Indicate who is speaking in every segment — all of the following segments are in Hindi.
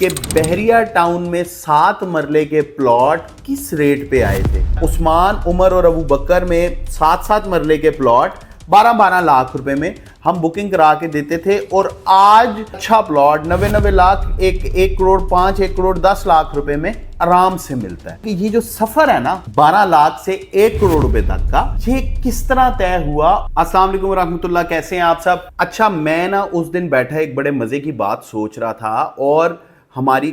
Speaker 1: कि बहरिया टाउन में 7 मरले के प्लॉट किस रेट पे आए थे। उस्मान, उमर और अबू बकर में 7-7 मरले के प्लॉट 12-12 लाख रुपए में हम बुकिंग करा के देते थे और आज अच्छा प्लॉट 90-90 लाख, 1 करोड़ 5, 1 करोड़ 10 लाख रुपए में आराम से मिलता है। कि ये जो सफर है ना 12 लाख से 1 करोड़ रुपए तक का, ये किस तरह तय हुआ। अस्सलाम वालेकुम रहमतुल्लाह, कैसे हैं आप सब। अच्छा, मैं ना उस दिन बैठा एक बड़े मजे की बात सोच रहा था और हमारे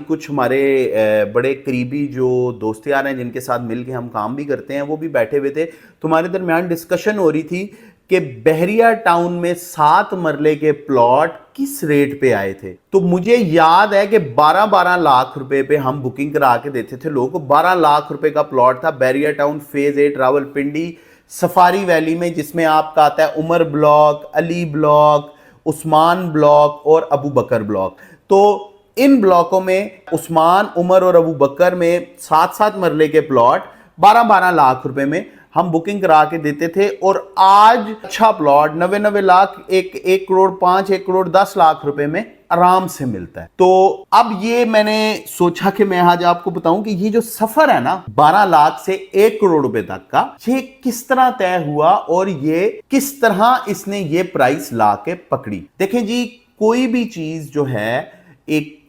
Speaker 1: बड़े करीबी जो दोस्त यार हैं जिनके साथ मिलके हम काम भी करते हैं, वो भी बैठे हुए थे। तुम्हारे दरमियान डिस्कशन हो रही थी कि बहरिया टाउन में 7 मरले के प्लॉट किस रेट पे आए थे। तो मुझे याद है कि 12-12 लाख रुपए पे हम बुकिंग करा के देते थे लोगों को। 12 लाख रुपए का प्लॉट था Bahria town phase 8 Rawalpindi safari valley में, जिसमें आपका आता है Umar block, Ali block, Usman block और अबू बकर ब्लॉक। तो इन ब्लॉकों में उस्मान, उमर और अबू बकर में 7-7 मरले के प्लॉट 12-12 लाख रुपए में हम बुकिंग करा के देते थे और आज अच्छा प्लॉट 90-90 लाख, 1 करोड़ 5, 1 करोड़ 10 लाख रुपए में आराम से मिलता है। तो अब ये मैंने सोचा कि मैं आज आपको बताऊं कि ये जो सफर है ना 12 लाख से 1 करोड़ रुपए तक का, ये किस तरह तय हुआ और ये किस तरह इसने ये प्राइस ला के पकड़ी। देखें जी, कोई भी चीज जो है,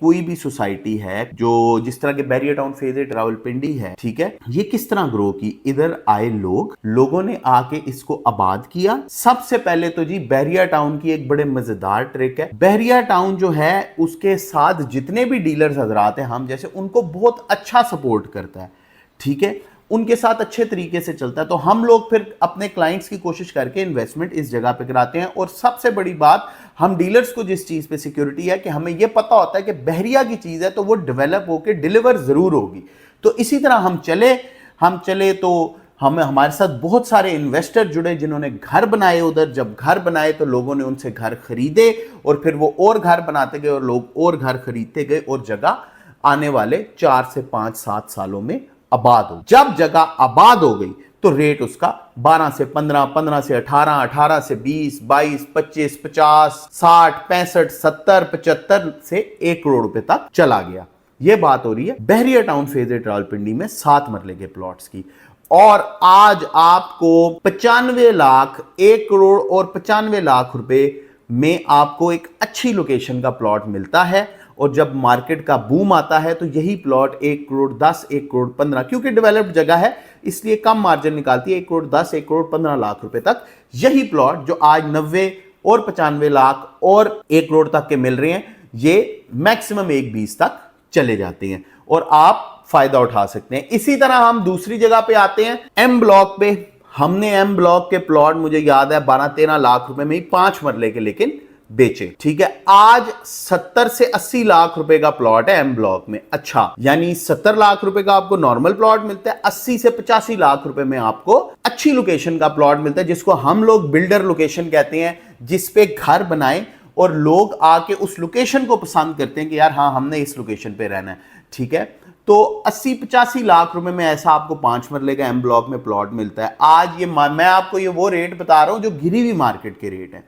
Speaker 1: कोई भी सोसाइटी है जो जिस तरह के बहरिया टाउन फेज 8 रावलपिंडी है, ठीक है, ये किस तरह ग्रो की। इधर आए लोगों ने आके इसको आबाद किया। सबसे पहले तो जी बहरिया टाउन की एक बड़े मजेदार ट्रिक है। बहरिया टाउन जो है उसके साथ जितने भी डीलर्स हजरात हैं, हम जैसे, उनको बहुत अच्छा सपोर्ट करता है, ठीक है, उनके साथ अच्छे तरीके से चलता है। तो हम लोग फिर अपने क्लाइंट्स की कोशिश करके इन्वेस्टमेंट इस जगह पे कराते हैं। और सबसे बड़ी बात, हम डीलर्स को जिस चीज पे सिक्योरिटी है कि हमें यह पता होता है कि बहरिया की चीज है तो वो डेवलप होकर डिलीवर जरूर होगी। तो इसी तरह हम चले तो हमारे साथ बहुत सारे इन्वेस्टर जुड़े जिन्होंने घर बनाए उधर। जब घर बनाए तो लोगों ने उनसे घर खरीदे और फिर वो और घर बनाते गए और लोग और घर खरीदते गए और जगह आने वाले 4 से 5, 7 सालों में आबाद हो। जब जगह आबाद हो गई तो रेट उसका 12 से 15, 15 से 18, 18 से 20, 22, 25, 50, 60, 65, 70, 75 से 1 करोड़ रुपए तक चला गया। यह बात हो रही है बहरिया टाउन फेज 8 रावलपिंडी में 7 मरले के प्लॉट्स की। और आज आपको 95 लाख, 1 करोड़ और 95 लाख रुपए में आपको एक अच्छी लोकेशन का प्लॉट मिलता है। और जब मार्केट का बूम आता है तो यही प्लॉट 1 करोड़ 10, 1 करोड़ 15, क्योंकि डेवलप्ड जगह है इसलिए कम मार्जिन निकालती है, 1 करोड़ 10, 1 करोड़ 15 लाख रुपए तक। यही प्लॉट जो आज 90 और 95 लाख और 1 करोड़ तक के मिल रहे हैं, ये मैक्सिमम 1-20 तक चले जाते हैं और आप फायदा उठा सकते हैं। इसी तरह हम दूसरी जगह पे आते हैं, एम ब्लॉक पे। हमने एम ब्लॉक के प्लॉट, मुझे याद है 12-13 लाख रुपए में ही 5 मरले के लेकिन बेचे, ठीक है। आज 70 से 80 लाख रुपए का प्लॉट है एम ब्लॉक में। अच्छा, यानी 70 लाख रुपए का आपको नॉर्मल प्लॉट मिलता है, 80 से 85 लाख रुपए में आपको अच्छी लोकेशन का प्लॉट मिलता है, जिसको हम लोग बिल्डर लोकेशन कहते हैं, जिसपे घर बनाए और लोग आके उस लोकेशन को पसंद करते हैं कि यार हाँ, हमने इस लोकेशन पे रहना है, ठीक है। तो 80-85 लाख रुपए में ऐसा आपको 5 मरले का एम ब्लॉक में प्लॉट मिलता है। आज ये मैं आपको ये वो रेट बता रहा हूं जो गिरी हुई मार्केट के रेट है।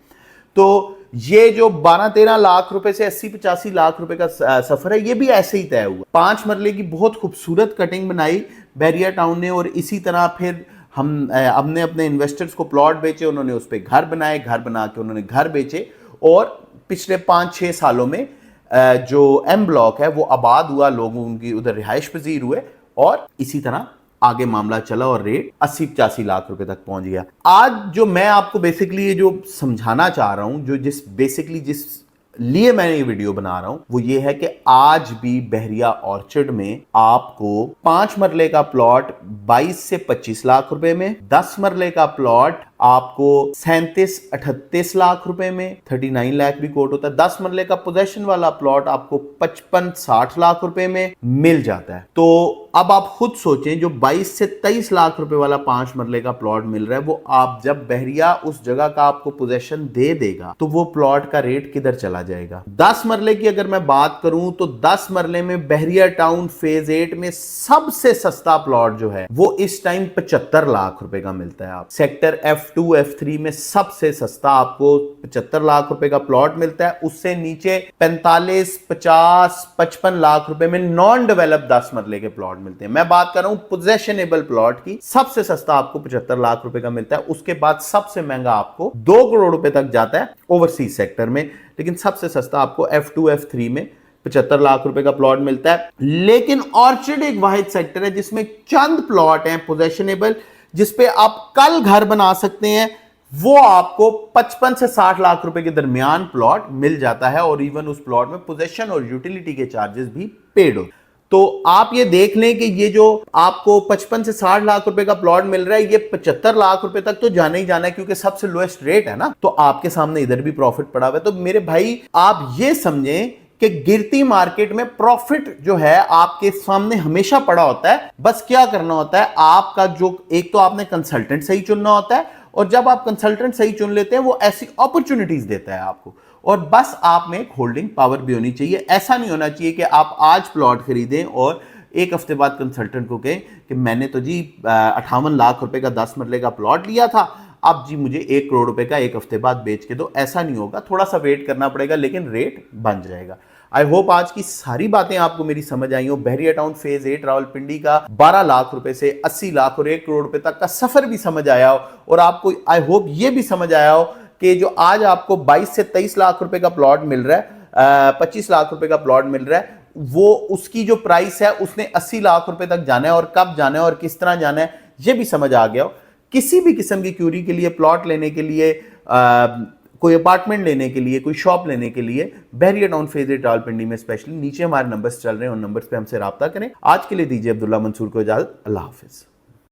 Speaker 1: तो ये जो 12-13 लाख रुपए से 80-85 लाख रुपए का सफर है, ये भी ऐसे ही तय हुआ। 5 मरले की बहुत खूबसूरत कटिंग बनाई बहरिया टाउन ने और इसी तरह फिर हमने अपने इन्वेस्टर्स को प्लॉट बेचे, उन्होंने उस पर घर बनाए, घर बना के उन्होंने घर बेचे और पिछले 5-6 सालों में जो एम ब्लॉक है वो आबाद हुआ, लोग उनकी उधर रिहाइश पजीर हुए और इसी तरह आगे मामला चला और रेट 80-85 लाख रुपए तक पहुंच गया। आज जो मैं आपको बेसिकली ये जो समझाना चाह रहा हूं, जो जिस लिए मैंने ये वीडियो बना रहा हूं, वो ये है कि आज भी बहरिया ऑर्चर्ड में आपको 5 मरले का प्लॉट 22 से 25 लाख रुपए में, 10 मरले का प्लॉट आपको 37-38 लाख रुपए में, 39 लाख भी कोट होता है। 10 मरले का पोजेशन वाला प्लॉट आपको 55-60 लाख रुपए में मिल जाता है। तो अब आप खुद सोचें, जो 22 से 23 लाख रुपए वाला 5 मरले का प्लॉट मिल रहा है, वो आप जब बहरिया उस जगह का आपको पोजेशन दे देगा तो वो प्लॉट का रेट किधर चला जाएगा। 10 मरले की अगर मैं बात करूं तो 10 मरले में बहरिया टाउन फेज 8 में सबसे सस्ता प्लॉट जो है वो इस टाइम 75 लाख रुपए का मिलता है। आप सेक्टर F2 F3 में सबसे सस्ता आपको 75 लाख रुपए का प्लॉट मिलता है। उससे नीचे 45, 50, 55 लाख रुपए में नॉन डेवलप 10 मरले के प्लॉट मिलते हैं। मैं बात कर रहा हूं पोजेशनेबल प्लॉट की। सबसे सस्ता आपको 75 लाख रुपए का मिलता है। उसके बाद सबसे महंगा आपको 2 करोड़ रुपए तक जाता है ओवरसीज सेक्टर में, लेकिन सबसे सस्ता आपको F2 F3 में 75 लाख रुपए का प्लॉट मिलता है। लेकिन ऑर्चिड एक वाहिद सेक्टर है जिसमें चंद प्लॉट हैं पोजेशनेबल, जिसपे आप कल घर बना सकते हैं। वो आपको 55 से 60 लाख रुपए के दरमियान प्लॉट मिल जाता है, और इवन उस प्लॉट में पोजेशन और यूटिलिटी के चार्जेस भी पेड हो। तो आप ये देख लें कि ये जो आपको 55 से 60 लाख रुपए का प्लॉट मिल रहा है, ये 75 लाख रुपए तक तो जाना ही जाना है, क्योंकि सबसे लोएस्ट रेट है ना। तो आपके सामने इधर भी प्रॉफिट पड़ा हुआ है। तो मेरे भाई आप ये समझें कि गिरती मार्केट में प्रॉफिट जो है आपके सामने हमेशा पड़ा होता है। बस क्या करना होता है आपका, जो एक तो आपने कंसल्टेंट सही चुनना होता है, और जब आप कंसल्टेंट सही चुन लेते हैं वो ऐसी अपॉर्चुनिटीज देता है आपको, और बस आप में एक होल्डिंग पावर भी होनी चाहिए। ऐसा नहीं होना चाहिए कि आप आज प्लॉट खरीदें और एक हफ्ते बाद कंसल्टेंट को कहें कि मैंने तो जी 58 लाख रुपए का 10 मरले का प्लॉट लिया था, अब जी मुझे 1 करोड़ रुपए का एक हफ्ते बाद बेच के दो। ऐसा नहीं होगा, थोड़ा सा वेट करना पड़ेगा, लेकिन रेट बन जाएगा। आई होप आज की सारी बातें आपको मेरी समझ आई हो। बहरिया टाउन फेज 8 रावलपिंडी का 12 लाख रुपए से 80 लाख और 1 करोड़ रुपए तक का सफर भी समझ आया हो, और आपको आई होप ये भी समझ आया हो कि जो आज आपको 22 से 23 लाख रुपए का प्लॉट मिल रहा है, 25 लाख रुपए का प्लॉट मिल रहा है, वो उसकी जो प्राइस है उसने 80 लाख रुपए तक जाना है, और कब जाना है और किस तरह जाना है ये भी समझ आ गया हो। किसी भी किस्म की क्यूरी के लिए, प्लॉट लेने के लिए, कोई अपार्टमेंट लेने के लिए, कोई शॉप लेने के लिए, बहरिया टाउन फेज 8 रावलपिंडी में स्पेशली नीचे हमारे नंबर्स चल रहे हैं, उन नंबर्स पे हमसे राब्ता करें। आज के लिए दीजिए अब्दुल्ला मंसूर को इजाजत। अल्लाह हाफिज।